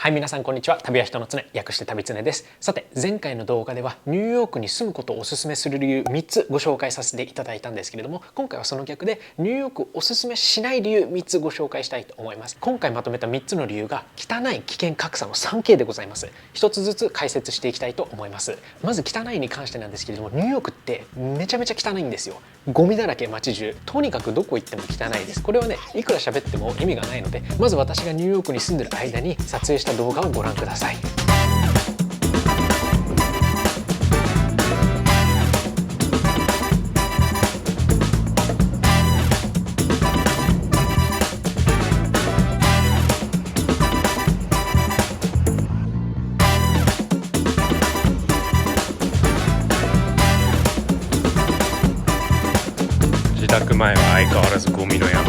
はい、皆さんこんにちは。旅は人の常、略して旅常です。さて、前回の動画ではニューヨークに住むことをおすすめする理由3つご紹介させていただいたんですけれども、今回はその逆でニューヨークをおすすめしない理由3つご紹介したいと思います。今回まとめた3つの理由が汚い、危険、格差の 3K でございます。一つずつ解説していきたいと思います。まず汚いに関してなんですけれども、ニューヨークってめちゃめちゃ汚いんですよ。ゴミだらけ、街中。とにかくどこ行っても汚いです。これはね、いくら喋っても意味がないので、まず私がニューヨークに住んでる間に撮影した動画をご覧ください。自宅前は相変わらずゴミの山。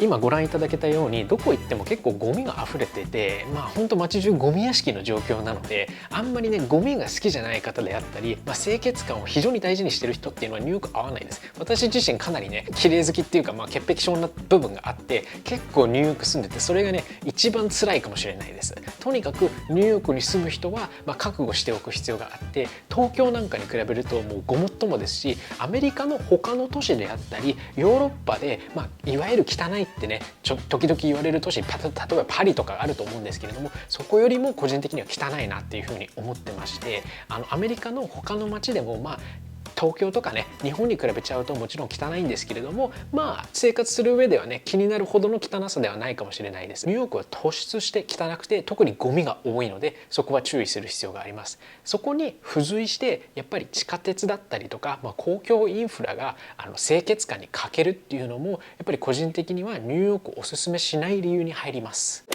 今ご覧いただけたようにどこ行っても結構ゴミが溢れてて、ほんと街中ゴミ屋敷の状況なので、あんまりねゴミが好きじゃない方であったり、清潔感を非常に大事にしてる人っていうのはニューヨーク合わないです。私自身かなりね綺麗好きっていうか、潔癖症な部分があって、結構ニューヨーク住んでてそれがね一番辛いかもしれないです。とにかくニューヨークに住む人は、覚悟しておく必要があって、東京なんかに比べるともうごもっともですし、アメリカの他の都市であったりヨーロッパで、いわゆる汚いってね時々言われる都市、例えばパリとかあると思うんですけれども、そこよりも個人的には汚いなっていうふうに思ってまして、アメリカの他の街でも東京とかね日本に比べちゃうともちろん汚いんですけれども、生活する上ではね気になるほどの汚さではないかもしれないです。ニューヨークは突出して汚くて、特にゴミが多いのでそこは注意する必要があります。そこに付随してやっぱり地下鉄だったりとか、公共インフラが清潔感に欠けるっていうのもやっぱり個人的にはニューヨークをおすすめしない理由に入ります。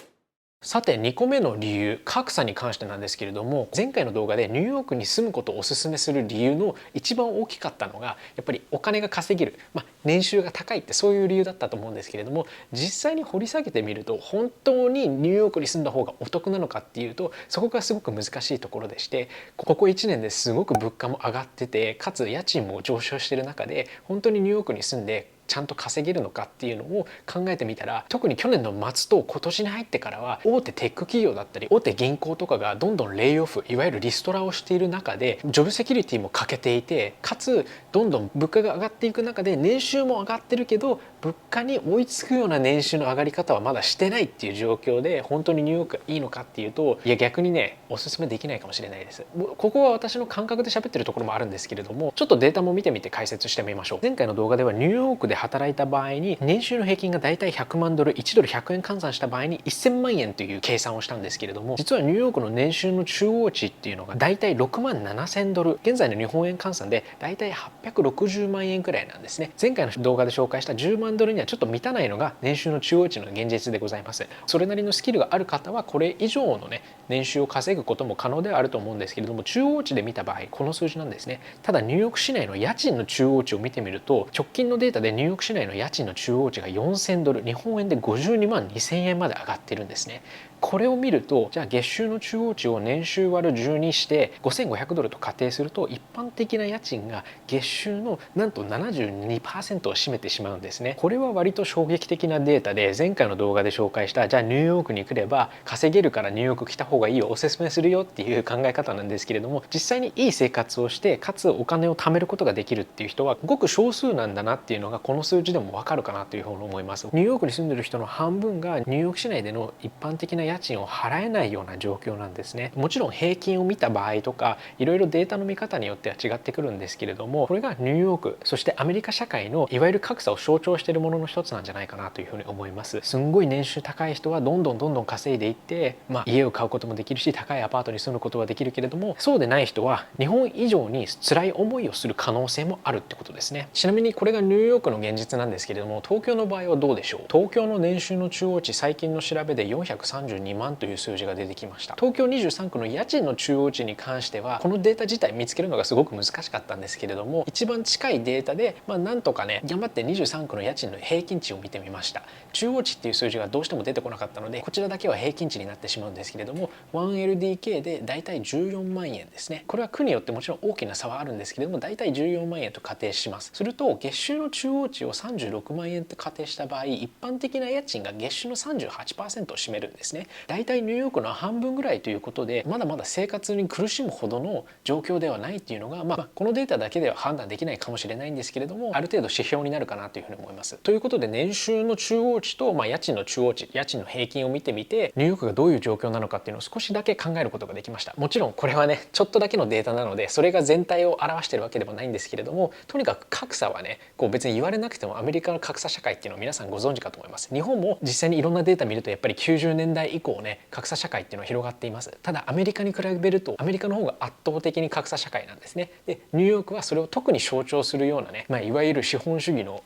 さて2個目の理由、格差に関してなんですけれども、前回の動画でニューヨークに住むことをおすすめする理由の一番大きかったのがやっぱりお金が稼げる、年収が高いってそういう理由だったと思うんですけれども、実際に掘り下げてみると本当にニューヨークに住んだ方がお得なのかっていうと、そこがすごく難しいところでして、ここ1年ですごく物価も上がってて、かつ家賃も上昇している中で本当にニューヨークに住んでちゃんと稼げるのかっていうのを考えてみたら、特に去年の末と今年に入ってからは大手テック企業だったり大手銀行とかがどんどんレイオフ、いわゆるリストラをしている中でジョブセキュリティも欠けていて、かつどんどん物価が上がっていく中で年収も上がってるけど物価に追いつくような年収の上がり方はまだしてないっていう状況で、本当にニューヨークがいいのかっていうと、いや逆にねおすすめできないかもしれないです。ここは私の感覚で喋ってるところもあるんですけれども、ちょっとデータも見てみて解説してみましょう。前回の動画ではニューヨークで働いた場合に年収の平均がだいたい100万ドル、1ドル100円換算した場合に1000万円という計算をしたんですけれども、実はニューヨークの年収の中央値っていうのがだいたい6万7000ドル、現在の日本円換算でだいたい860万円くらいなんですね。前回の動画で紹介した10万ドルにはちょっと満たないのが年収の中央値の現実でございます。それなりのスキルがある方はこれ以上のね年収を稼ぐことも可能ではあると思うんですけれども、中央値で見た場合この数字なんですね。ただニューヨーク市内の家賃の中央値を見てみると、直近のデータでニューヨーク市内の家賃の中央値が4000ドル、日本円で52万2000円まで上がってるんですね。これを見ると、じゃあ月収の中央値を年収割る10にして5500ドルと仮定すると、一般的な家賃が月収のなんと 72% を占めてしまうんですね。これは割と衝撃的なデータで、前回の動画で紹介したじゃあニューヨークに来れば稼げるからニューヨーク来た方がいいよ、おすすめするよっていう考え方なんですけれども、実際にいい生活をしてかつお金を貯めることができるっていう人はごく少数なんだなっていうのがこの数字でもわかるかなというふうに思います。ニューヨークに住んでる人の半分がニューヨーク市内での一般的な家賃を払えないような状況なんですね。もちろん平均を見た場合とかいろいろデータの見方によっては違ってくるんですけれども、これがニューヨークそしてアメリカ社会のいわゆる格差を象徴しているものの一つなんじゃないかなというふうに思います。すんごい年収高い人はどんどん稼いでいって、家を買うこともできるし高いアパートに住むことはできるけれども、そうでない人は日本以上に辛い思いをする可能性もあるってことですね。ちなみにこれがニューヨークの現実なんですけれども、東京の場合はどうでしょう。東京の年収の中央値、最近の調べで432万という数字が出てきました。東京23区の家賃の中央値に関してはこのデータ自体見つけるのがすごく難しかったんですけれども、一番近いデータでなんとかね頑張って23区の家賃の平均値を見てみました。中央値っていう数字がどうしても出てこなかったのでこちらだけは平均値になってしまうんですけれども、 1LDK でだいたい14万円ですね。これは区によってもちろん大きな差はあるんですけれども、だいたい14万円と仮定します。すると月収の中央値を36万円と仮定した場合、一般的な家賃が月収の 38% を占めるんですね。だいたいニューヨークの半分ぐらいということで、まだまだ生活に苦しむほどの状況ではないっていうのが、このデータだけでは判断できないかもしれないんですけれども、ある程度指標になるかなというふうに思います。ということで年収の中央値と、家賃の中央値、家賃の平均を見てみてニューヨークがどういう状況なのかっていうのを少しだけ考えることができました。もちろんこれはねちょっとだけのデータなのでそれが全体を表しているわけでもないんですけれども、とにかく格差はね別に言われなくてもアメリカの格差社会っていうのを皆さんご存知かと思います。日本も実際にいろんなデータ見るとやっぱり90年代以降ね格差社会っていうのは広がっています。ただアメリカに比べるとアメリカの方が圧倒的に格差社会なんですね。でニューヨークはそれを特に象徴するようなね、いわゆる資本主義の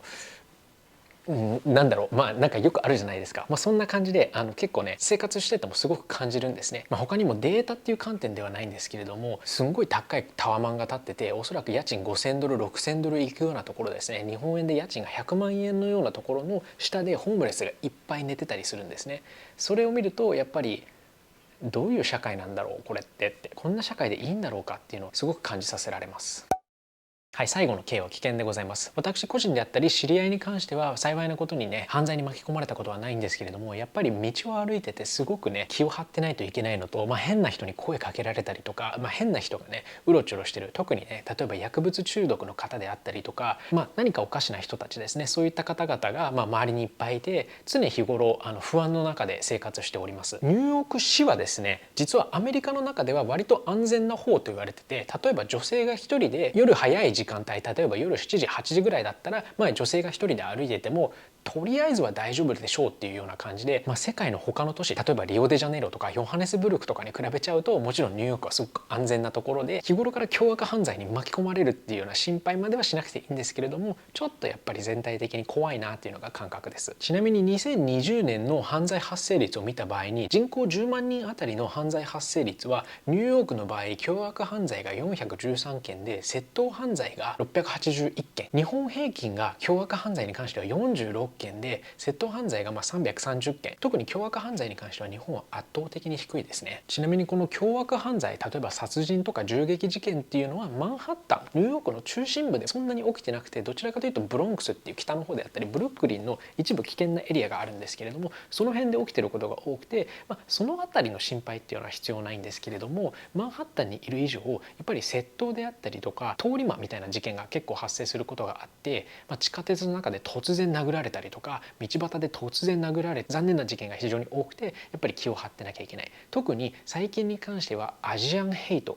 なんかよくあるじゃないですか。そんな感じで結構ね生活しててもすごく感じるんですね。他にもデータっていう観点ではないんですけれども、すんごい高いタワマンが建ってて、おそらく家賃5000ドル6000ドルいくようなところですね、日本円で家賃が100万円のようなところの下でホームレスがいっぱい寝てたりするんですね。それを見るとやっぱりどういう社会なんだろうこれってこんな社会でいいんだろうかっていうのをすごく感じさせられます。はい、最後の刑は危険でございます。私個人であったり知り合いに関しては幸いなことにね犯罪に巻き込まれたことはないんですけれども、やっぱり道を歩いててすごくね気を張ってないといけないのと、変な人に声かけられたりとか、変な人がねうろちょろしてる、特にね例えば薬物中毒の方であったりとか、何かおかしな人たちですね、そういった方々が周りにいっぱいいて常日頃不安の中で生活しております。ニューヨーク市はですね実はアメリカの中では割と安全な方と言われてて、例えば女性が一人で夜早い時間帯、例えば夜7時8時ぐらいだったら、女性が一人で歩いててもとりあえずは大丈夫でしょうっていうような感じで、世界の他の都市、例えばリオデジャネイロとかヨハネスブルクとかに比べちゃうともちろんニューヨークはすごく安全なところで、日頃から凶悪犯罪に巻き込まれるっていうような心配まではしなくていいんですけれども、ちょっとやっぱり全体的に怖いなっていうのが感覚です。ちなみに2020年の犯罪発生率を見た場合に、人口10万人あたりの犯罪発生率はニューヨークの場合凶悪犯罪が413件で窃盗犯罪が681件、日本平均が凶悪犯罪に関しては46件で窃盗犯罪が330件、特に凶悪犯罪に関しては日本は圧倒的に低いですね。ちなみにこの凶悪犯罪、例えば殺人とか銃撃事件っていうのはマンハッタン、ニューヨークの中心部でそんなに起きてなくて、どちらかというとブロンクスっていう北の方であったりブルックリンの一部危険なエリアがあるんですけれども、その辺で起きてることが多くて、その辺りの心配っていうのは必要ないんですけれども、マンハッタンにいる以上やっぱり窃盗であったりとか通り魔みたいな事件が結構発生することがあって、地下鉄の中で突然殴られたりとか道端で突然殴られ残念な事件が非常に多くて、やっぱり気を張ってなきゃいけない。特に最近に関してはアジアンヘイト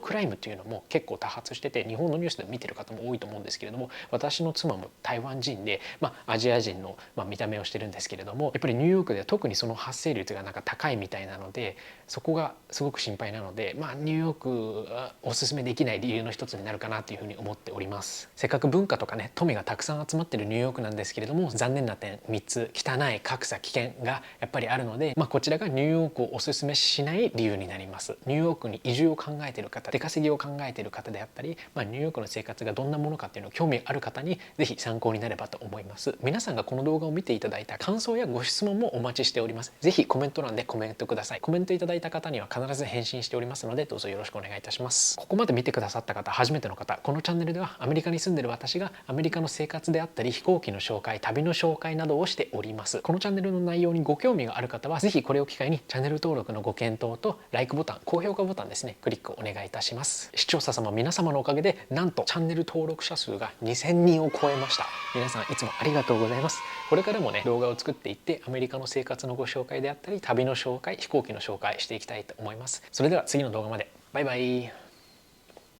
クライムっていうのも結構多発してて、日本のニュースで見てる方も多いと思うんですけれども、私の妻も台湾人で、アジア人の、見た目をしてるんですけれども、やっぱりニューヨークでは特にその発生率が高いみたいなので、そこがすごく心配なので、ニューヨークおすすめできない理由の一つになるかなというふうに思っております。せっかく文化とかね富がたくさん集まってるニューヨークなんですけれども、残念な点3つ、汚い、格差、危険がやっぱりあるので、こちらがニューヨークをおすすめしない理由になります。ニューヨークに移住を考えている方、出稼ぎを考えている方であったり、ニューヨークの生活がどんなものかっていうのを興味ある方にぜひ参考になればと思います。皆さんがこの動画を見ていただいた感想やご質問もお待ちしております。ぜひコメント欄でコメントください。コメントいただいた方には必ず返信しておりますので、どうぞよろしくお願いいたします。ここまで見てくださった方、初めての方、このチャンネルではアメリカに住んでる私がアメリカの生活であったり飛行機の紹介、旅の紹介などをしております。このチャンネルの内容にご興味がある方は是非これを機会にチャンネル登録のご検討と LIKE ボタン、高評価ボタンですね、クリックお願いいたします。視聴者様皆様のおかげでなんとチャンネル登録者数が2000人を超えました。皆さんいつもありがとうございます。これからもね動画を作っていってアメリカの生活のご紹介であったり旅の紹介、飛行機の紹介していきたいと思います。それでは次の動画まで。バイバイ。